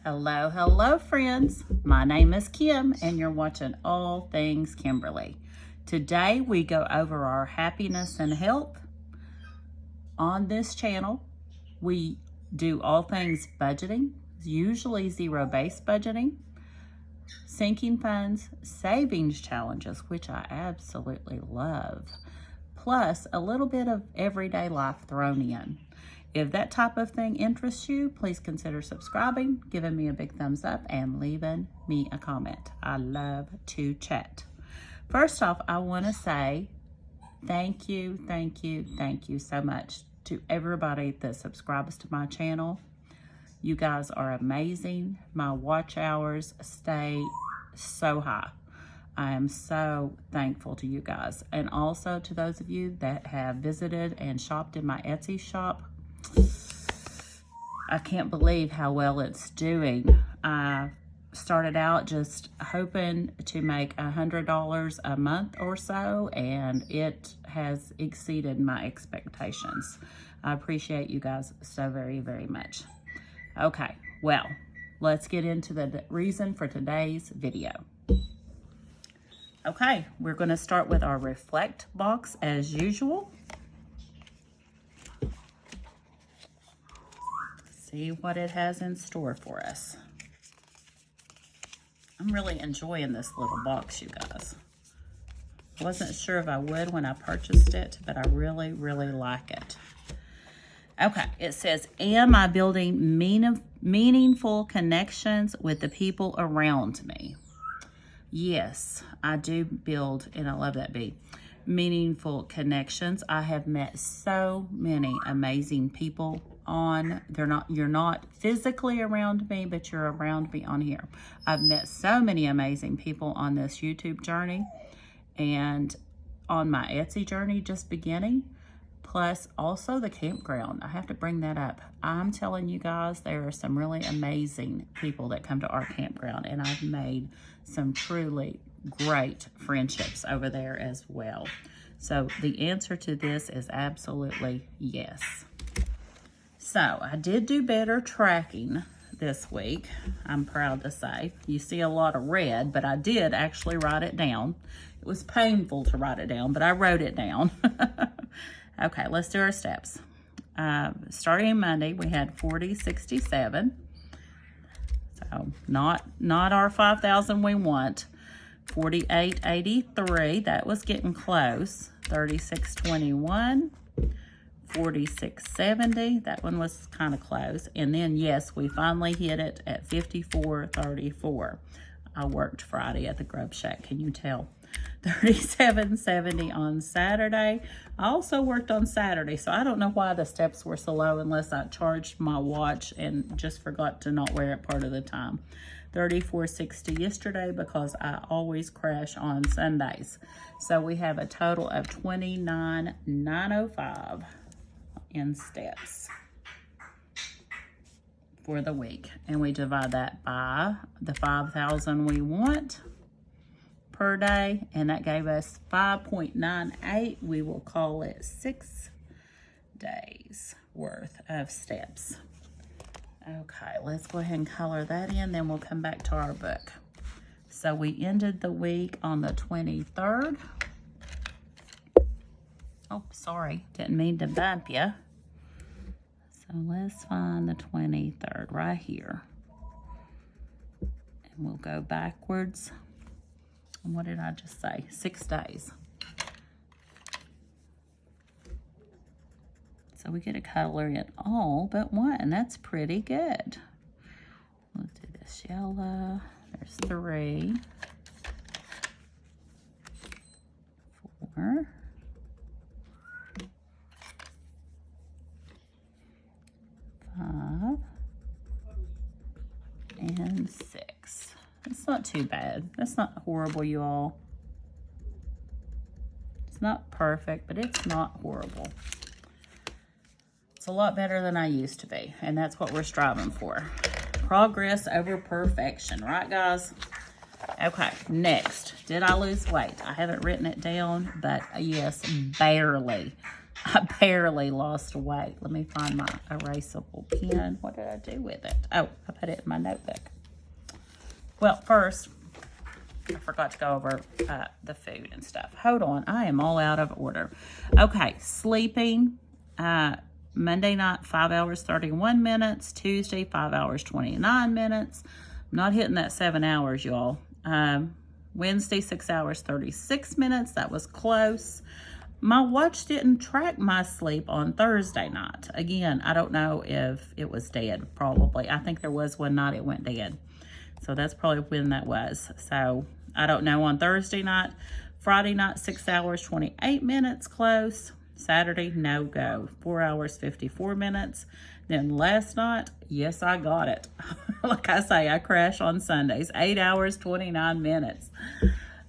Hello, hello friends. My name is Kim and you're watching All Things Kimberly. Today we go over our happiness and health. On this channel, we do all things budgeting, usually zero-based budgeting, sinking funds, savings challenges, which I absolutely love, plus a little bit of everyday life thrown in. If that type of thing interests you, please consider subscribing, giving me a big thumbs up, and leaving me a comment. I love to chat. First off, I want to say thank you so much to everybody that subscribes to my channel. You guys are amazing. My watch hours stay so high. I am so thankful to you guys. And also to those of you that have visited and shopped in my Etsy shop. I can't believe how well it's doing. I started out just hoping to make $100 a month or so, and it has exceeded my expectations. I appreciate you guys so very much. Okay, well, let's get into the reason for today's video. Okay, we're going to start with our reflect box as usual. See what it has in store for us. I'm really enjoying this little box, you guys. I wasn't sure if I would when I purchased it, but I really like it. Okay, it says, am I building meaningful connections with the people around me? Yes, I do build, and I love that B, meaningful connections. I have met so many amazing people you're not physically around me, but you're around me on here. I've met so many amazing people on this YouTube journey and on my Etsy journey just beginning, plus also the campground. I have to bring that up. I'm telling you guys, there are some really amazing people that come to our campground, and I've made some truly great friendships over there as well. So the answer to this is absolutely yes. So I did do better tracking this week, I'm proud to say. You see a lot of red, but I did actually write it down. It was painful to write it down, but I wrote it down. Okay, let's do our steps. Starting Monday, we had 4067. So not our 5,000 we want. 4883, that was getting close. 3621. 4670, that one was kind of close. And then yes, we finally hit it at 5434. I worked Friday at the Grub Shack, can you tell? 3770 on Saturday. I also worked on Saturday, so I don't know why the steps were so low unless I charged my watch and just forgot to not wear it part of the time. 3460 yesterday because I always crash on Sundays. So we have a total of 29,905 in steps for the week, and we divide that by the 5,000 we want per day, and that gave us 5.98. We will call it 6 days worth of steps. Okay, let's go ahead and color that in, then we'll come back to our book. So we ended the week on the 23rd. Oh, sorry, didn't mean to bump you. So let's find the 23rd right here. And we'll go backwards. And what did I just say? 6 days. So we get to color in all but one. That's pretty good. Let's do this yellow. There's 3, 4, 5, and 6. It's not too bad. That's not horrible, you all. It's not perfect, but it's not horrible. It's a lot better than I used to be, and that's what we're striving for. Progress over perfection, right guys? Okay, next, did I lose weight? I haven't written it down, but yes, barely. I barely lost weight. Let me find my erasable pen. What did I do with it? Oh, I put it in my notebook. Well, first, I forgot to go over the food and stuff. Hold on. I am all out of order. Okay, sleeping. Monday night, 5 hours, 31 minutes. Tuesday, 5 hours, 29 minutes. I'm not hitting that 7 hours, y'all. Wednesday, 6 hours, 36 minutes. That was close. My watch didn't track my sleep on Thursday night. Again, I don't know if it was dead, probably. I think there was one night it went dead. So that's probably when that was. So I don't know on Thursday night. Friday night, 6 hours, 28 minutes, close. Saturday, no go. 4 hours, 54 minutes. Then last night, yes, I got it. Like I say, I crash on Sundays. 8 hours, 29 minutes.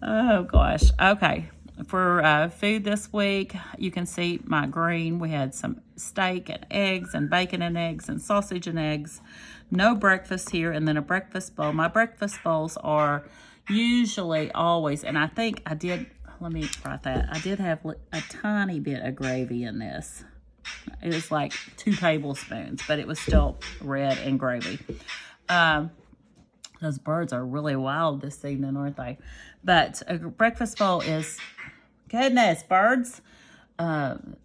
Oh, gosh. Okay. For food this week, you can see my green. We had some steak and eggs and bacon and eggs and sausage and eggs. No breakfast here, and then a breakfast bowl. My breakfast bowls are usually always, and I think I did, let me write that. I did have a tiny bit of gravy in this. It was like 2 tablespoons, but it was still red and gravy. Those birds are really wild this evening, aren't they? But a breakfast bowl is, goodness, birds,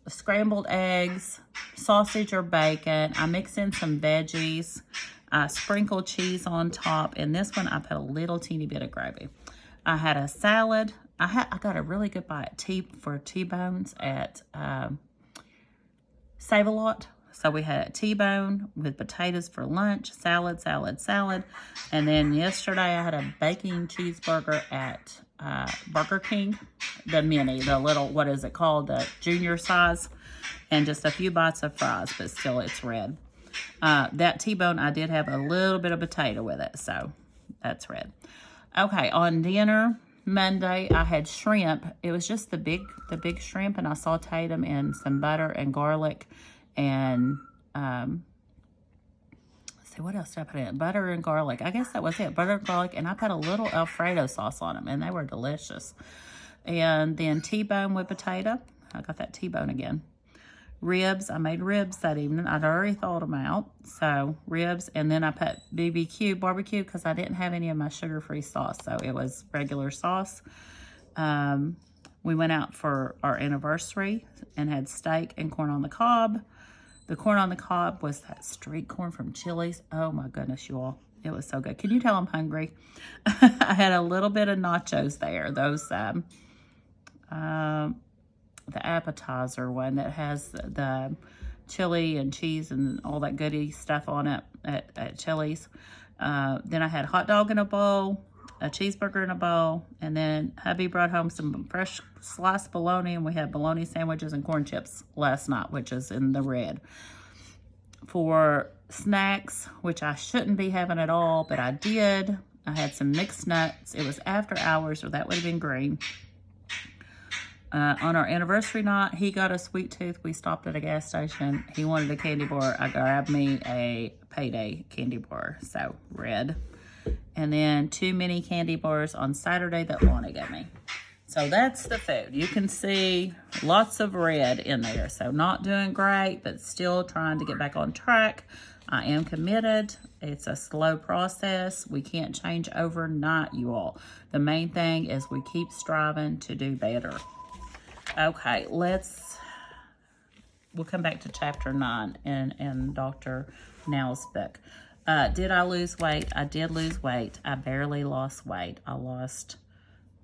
scrambled eggs, sausage or bacon. I mix in some veggies. I sprinkle cheese on top. And this one, I put a little teeny bit of gravy. I had a salad. I got a really good buy at for T-bones at Save-A-Lot. So we had a T-bone with potatoes for lunch, salad. And then yesterday I had a bacon cheeseburger at Burger King, the mini, the little, what is it called, the junior size, and just a few bites of fries, but still it's red. That T-bone, I did have a little bit of potato with it, so that's red. Okay, on dinner Monday, I had shrimp. It was just the big shrimp, and I sauteed them in some butter and garlic, and let's see, what else did I put in it? Butter and garlic. I guess that was it, butter and garlic, and I put a little Alfredo sauce on them, and they were delicious. And then T-bone with potato. I got that T-bone again. Ribs. I made ribs that evening. I'd already thawed them out. So ribs, and then I put barbecue, because I didn't have any of my sugar-free sauce, so it was regular sauce. We went out for our anniversary and had steak and corn on the cob. The corn on the cob was that street corn from Chili's. Oh my goodness, you all. It was so good. Can you tell I'm hungry? I had a little bit of nachos there. Those, the appetizer one that has the chili and cheese and all that goody stuff on it at Chili's. Then I had hot dog in a bowl, a cheeseburger in a bowl, and then hubby brought home some fresh sliced bologna, and we had bologna sandwiches and corn chips last night, which is in the red. For snacks, which I shouldn't be having at all, but I did, I had some mixed nuts. It was after hours, or that would have been green. On our anniversary night, he got a sweet tooth. We stopped at a gas station. He wanted a candy bar. I grabbed me a Payday candy bar, so red. And then 2 mini candy bars on Saturday that Lonnie gave me. So that's the food. You can see lots of red in there. So not doing great, but still trying to get back on track. I am committed. It's a slow process. We can't change overnight, you all. The main thing is we keep striving to do better. Okay, we'll come back to chapter 9 in Dr. Now's book. Did I lose weight? I did lose weight. I barely lost weight. I lost,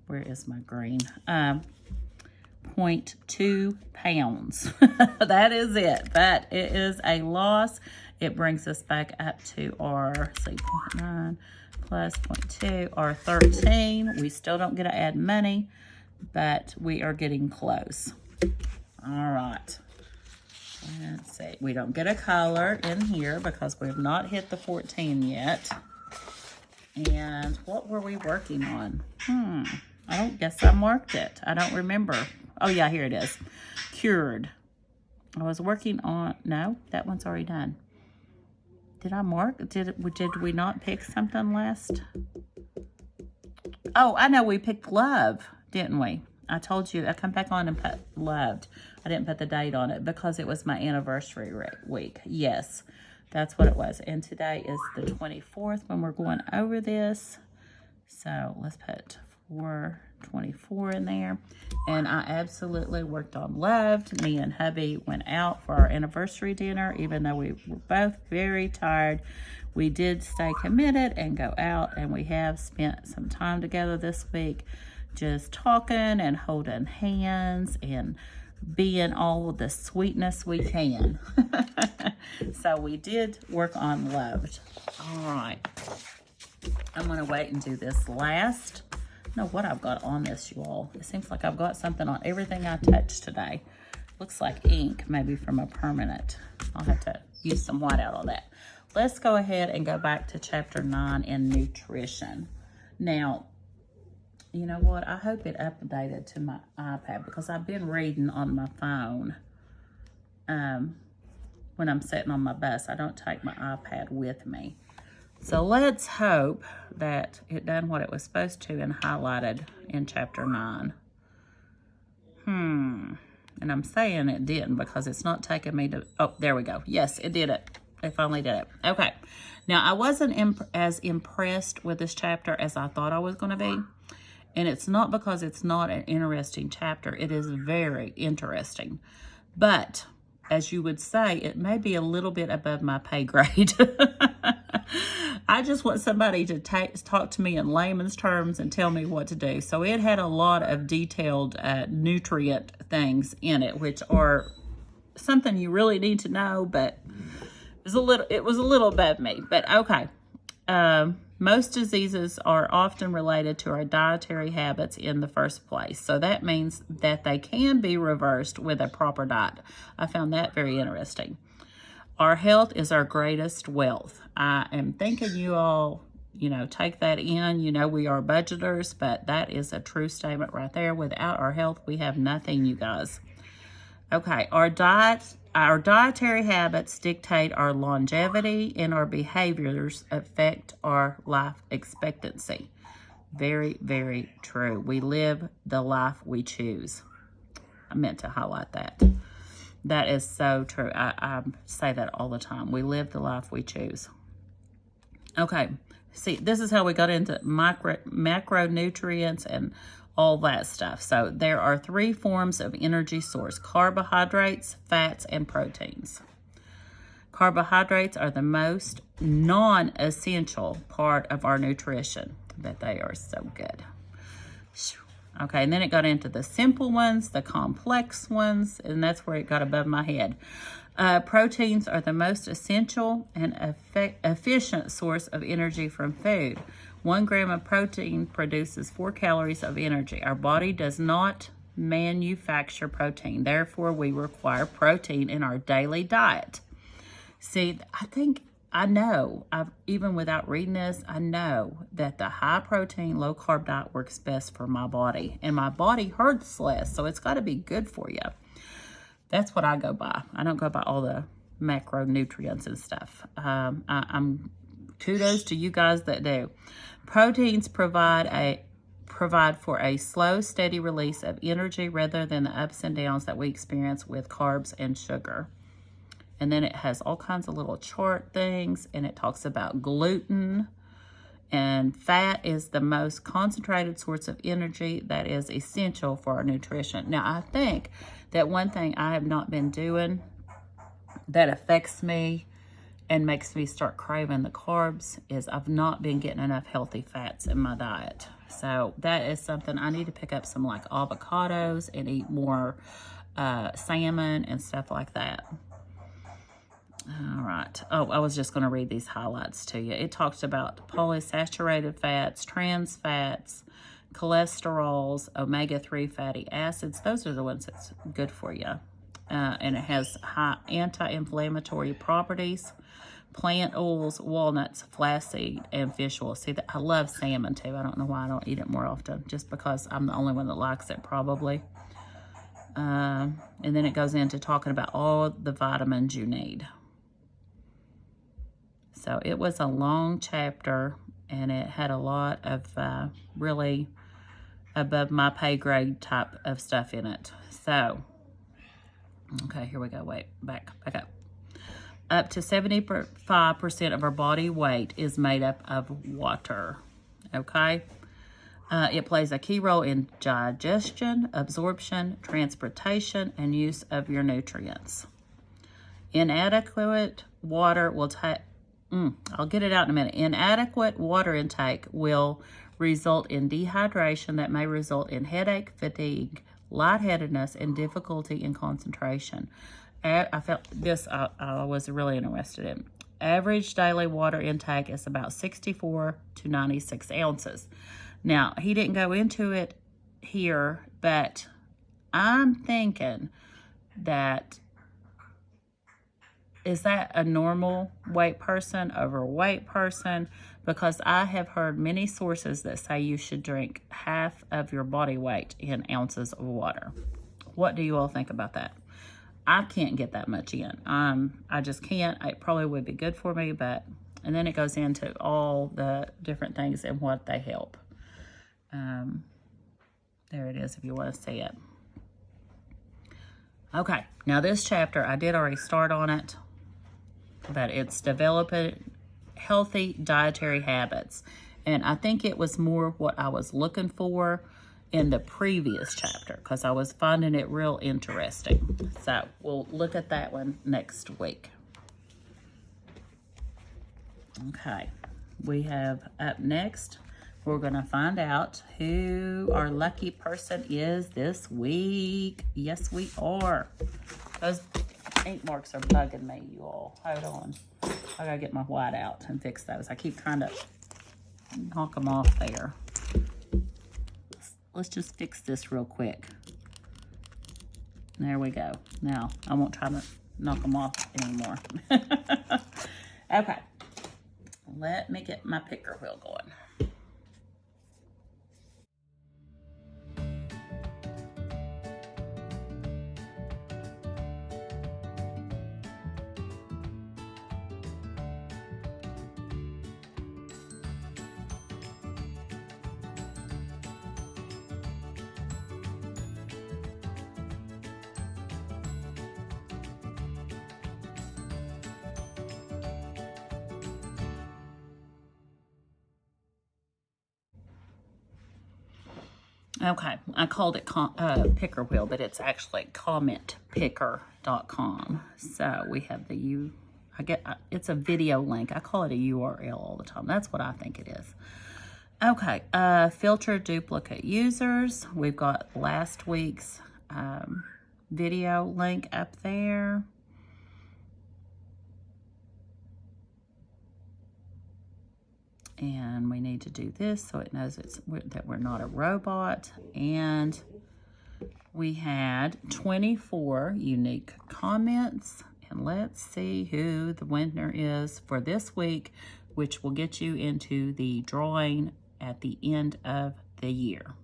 where is my green? 0.2 pounds. That is it. But it is a loss. It brings us back up to our, 0.9 plus 0.2, our 13. We still don't get to add money, but we are getting close. All right. Let's see. We don't get a color in here because we have not hit the 14 yet. And what were we working on? I don't guess I marked it. I don't remember. Oh, yeah, here it is. Cured. I was working on, no, that one's already done. Did I mark? Did we not pick something last? Oh, I know we picked love, didn't we? I told you I come back on and put loved. I didn't put the date on it because it was my anniversary week. Yes, that's what it was. And today is the 24th when we're going over this. So let's put 4/24 in there. And I absolutely worked on loved. Me and hubby went out for our anniversary dinner, even though we were both very tired. We did stay committed and go out, and we have spent some time together this week, just talking and holding hands and being all the sweetness we can. So we did work on loved. All right. I'm going to wait and do this last. I don't know what I've got on this, you all. It seems like I've got something on everything I touched today. Looks like ink, maybe from a permanent. I'll have to use some white out on that. Let's go ahead and go back to chapter 9 in nutrition. Now, you know what? I hope it updated to my iPad because I've been reading on my phone when I'm sitting on my bus. I don't take my iPad with me. So let's hope that it done what it was supposed to and highlighted in chapter 9. And I'm saying it didn't because it's not taking me to... Oh, there we go. Yes, it did it. It finally did it. Okay. Now, I wasn't as impressed with this chapter as I thought I was going to be. And it's not because it's not an interesting chapter. It is very interesting. But, as you would say, it may be a little bit above my pay grade. I just want somebody to talk to me in layman's terms and tell me what to do. So it had a lot of detailed nutrient things in it, which are something you really need to know, but it was a little above me. But okay. Most diseases are often related to our dietary habits in the first place. So that means that they can be reversed with a proper diet. I found that very interesting. Our health is our greatest wealth. I am thinking you all, take that in. We are budgeters, but that is a true statement right there. Without our health, we have nothing, you guys. Okay, our dietary habits dictate our longevity, and our behaviors affect our life expectancy. Very, very true. We live the life we choose. I meant to highlight that. That is so true. I say that all the time. We live the life we choose. Okay, see, this is how we got into macronutrients and all that stuff. So there are 3 forms of energy source: carbohydrates, fats, and proteins. Carbohydrates are the most non-essential part of our nutrition, but they are so good. Okay, and then it got into the simple ones, the complex ones, and that's where it got above my head. Proteins are the most essential and efficient source of energy from food. 1 gram of protein produces 4 calories of energy. Our body does not manufacture protein. Therefore, we require protein in our daily diet. See, even without reading this, I know that the high protein, low carb diet works best for my body. And my body hurts less, so it's got to be good for you. That's what I go by. I don't go by all the macronutrients and stuff. I'm kudos to you guys that do. Proteins provide for a slow, steady release of energy rather than the ups and downs that we experience with carbs and sugar. And then it has all kinds of little chart things, and it talks about gluten. And fat is the most concentrated source of energy that is essential for our nutrition. Now, I think that one thing I have not been doing that affects me and makes me start craving the carbs is I've not been getting enough healthy fats in my diet. So that is something I need to pick up, some like avocados, and eat more salmon and stuff like that. All right. Oh, I was just going to read these highlights to you. It talks about polysaturated fats, trans fats, cholesterols, omega-3 fatty acids. Those are the ones that's good for you. And it has high anti-inflammatory properties. Plant oils, walnuts, flaxseed, and fish oil. See, I love salmon too. I don't know why I don't eat it more often. Just because I'm the only one that likes it, probably. And then it goes into talking about all the vitamins you need. So it was a long chapter, and it had a lot of really above my pay grade type of stuff in it. So, okay, here we go. Wait, back up. Up to 75% of our body weight is made up of water, okay? It plays a key role in digestion, absorption, transportation, and use of your nutrients. Inadequate water will take, I'll get it out in a minute. Inadequate water intake will result in dehydration that may result in headache, fatigue, lightheadedness, and difficulty in concentration. I felt this I was really interested in. Average daily water intake is about 64 to 96 ounces. Now, he didn't go into it here, but I'm thinking that, is that a normal weight person, overweight person? Because I have heard many sources that say you should drink half of your body weight in ounces of water. What do you all think about that? I can't get that much in. I just can't. It probably would be good for me, but, and then it goes into all the different things and what they help. There it is if you want to see it. Okay, now this chapter, I did already start on it, but it's developing healthy dietary habits. And I think it was more what I was looking for in the previous chapter because I was finding it real interesting. So we'll look at that one next week. Okay, we have up next, we're going to find out who our lucky person is this week. Yes, we are. Those ink marks are bugging me, you all. Hold on. I got to get my white out and fix those. I keep trying to knock them off there. Let's just fix this real quick. There we go. Now, I won't try to knock them off anymore. Okay. Let me get my picker wheel going. Okay, I called it picker wheel, but it's actually commentpicker.com. So we have the it's a video link. I call it a URL all the time. That's what I think it is. Okay, filter duplicate users. We've got last week's video link up there. And we need to do this so it knows that we're not a robot. And we had 24 unique comments. And let's see who the winner is for this week, which will get you into the drawing at the end of the year.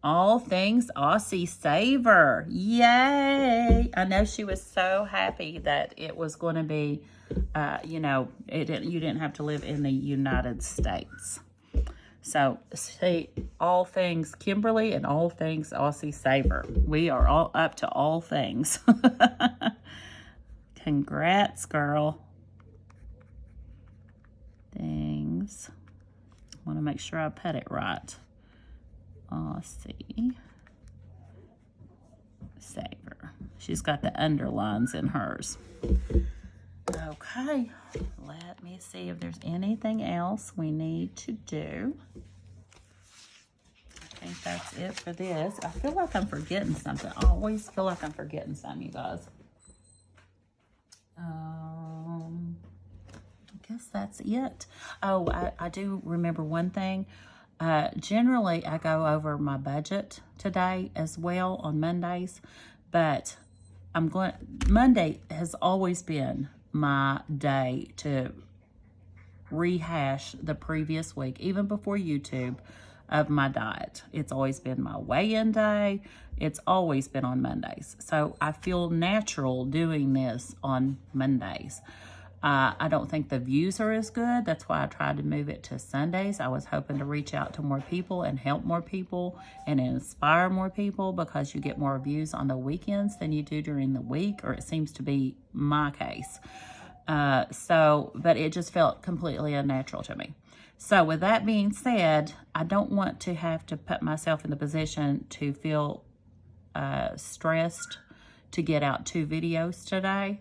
All Things Aussie Saver. Yay! I know she was so happy that it was going to be, you didn't have to live in the United States. So, see, All Things Kimberly and All Things Aussie Saver. We are all up to all things. Congrats, girl. Things. I want to make sure I put it right. Aussie Saver. She's got the underlines in hers. Okay, let me see if there's anything else we need to do. I think that's it for this. I feel like I'm forgetting something. I always feel like I'm forgetting something, you guys. I guess that's it. Oh, I do remember one thing. Generally, I go over my budget today as well on Mondays, but Monday has always been my day to rehash the previous week, even before YouTube, of my diet. It's always been my weigh-in day. It's always been on Mondays. So I feel natural doing this on Mondays. I don't think the views are as good. That's why I tried to move it to Sundays. I was hoping to reach out to more people and help more people and inspire more people, because you get more views on the weekends than you do during the week, or it seems to be my case. But it just felt completely unnatural to me. So with that being said, I don't want to have to put myself in the position to feel stressed to get out 2 videos today.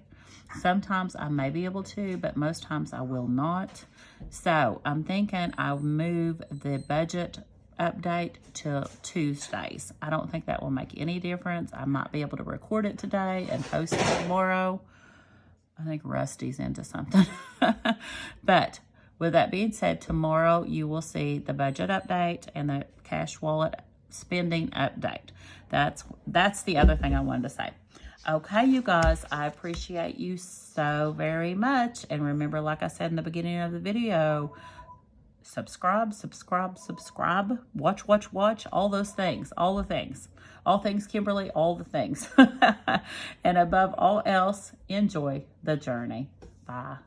Sometimes I may be able to, but most times I will not. So I'm thinking I'll move the budget update to Tuesdays. I don't think that will make any difference. I might be able to record it today and post it tomorrow. I think Rusty's into something. But with that being said, tomorrow you will see the budget update and the cash wallet spending update. That's the other thing I wanted to say. Okay, you guys, I appreciate you so very much. And remember, like I said in the beginning of the video, subscribe, watch, all those things, all the things. All things Kimberly, all the things. And above all else, enjoy the journey. Bye.